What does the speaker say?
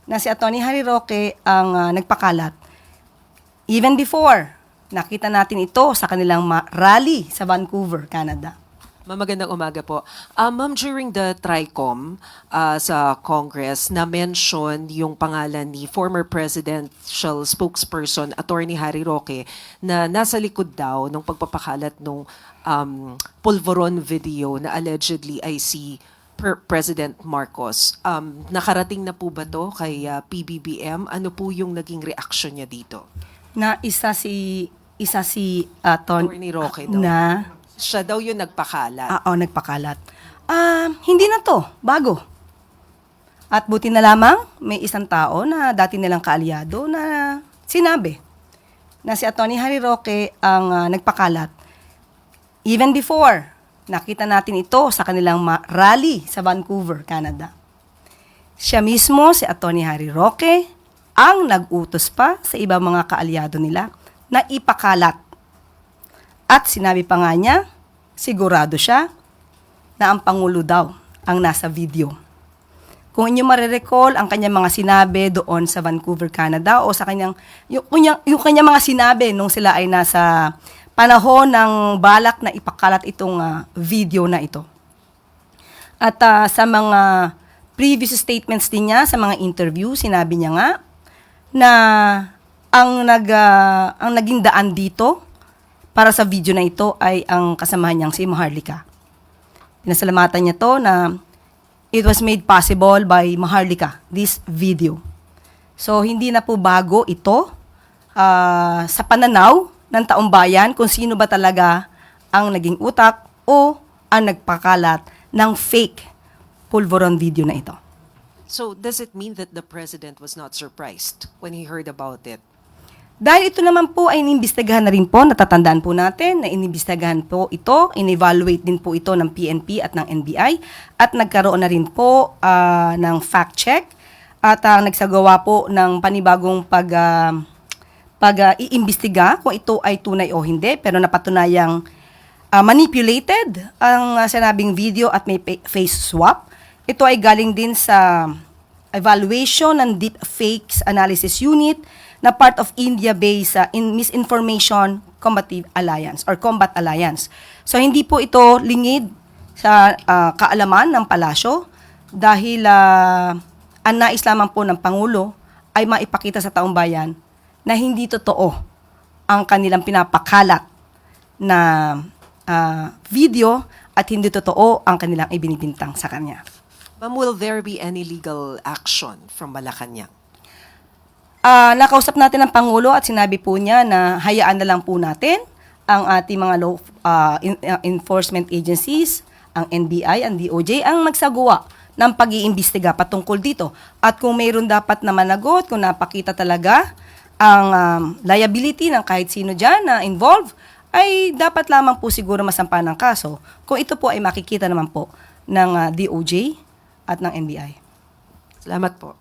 na si Atty. Harry Roque ang nagpakalat. Even before, nakita natin ito sa kanilang rally sa Vancouver, Canada. Ma'am, magandang umaga po. Ma'am, during the TRICOM sa Congress, na-mention yung pangalan ni former presidential spokesperson, Attorney Harry Roque, na nasa likod daw ng pagpapakalat ng pulveron video na allegedly ay si President Marcos. Nakarating na po ba to kay PBBM? Ano po yung naging reaction niya dito? Na isa si Attorney Roque daw. na Siya daw yung nagpakalat. nagpakalat. Hindi na to, bago. At buti na lamang, may isang tao na dati nilang kaalyado na sinabi na si Atty. Harry Roque ang nagpakalat. Even before, nakita natin ito sa kanilang rally sa Vancouver, Canada. Siya mismo, si Atty. Harry Roque, ang nag-utos pa sa ibang mga kaalyado nila na ipakalat. At sinabi pa nga niya, sigurado siya na ang Pangulo daw ang nasa video. Kung inyo marirecall ang kanyang mga sinabi doon sa Vancouver, Canada, o sa kanyang, yung kanyang mga sinabi nung sila ay nasa panahon ng balak na ipakalat itong video na ito. At sa mga previous statements din niya, sa mga interview, sinabi niya nga na ang naging daan dito para sa video na ito ay ang kasamahan niyang si Maharlika. Pinasalamatan niya to na it was made possible by Maharlika, this video. So, hindi na po bago ito sa pananaw ng taong bayan kung sino ba talaga ang naging utak o ang nagpakalat ng fake pulveron video na ito. So, does it mean that the President was not surprised when he heard about it? Dahil ito naman po ay inimbestigahan na rin po, natatandaan po natin na inimbestigahan po ito, in-evaluate din po ito ng PNP at ng NBI at nagkaroon na rin po ng fact check at nagsagawa po ng panibagong pag-iimbestiga kung ito ay tunay o hindi, pero napatunayang manipulated ang sinabing video at may face swap. Ito ay galing din sa evaluation ng Deep Fakes Analysis Unit na part of India-based Misinformation Combative Alliance or Combat Alliance. So hindi po ito lingid sa kaalaman ng palasyo dahil ang nais lamang po ng Pangulo ay maipakita sa taong bayan na hindi totoo ang kanilang pinapakalat na video at hindi totoo ang kanilang ibinibintang sa kanya. Ma'am, will there be any legal action from Malacanang? Nakausap natin ang Pangulo at sinabi po niya na hayaan na lang po natin ang ating mga law enforcement agencies, ang NBI, ang DOJ, ang magsagawa ng pag-iimbestiga patungkol dito. At kung mayroon dapat na managot, kung napakita talaga ang liability ng kahit sino dyan na involved, ay dapat lamang po siguro masampa ng kaso kung ito po ay makikita naman po ng DOJ at ng NBI. Salamat po.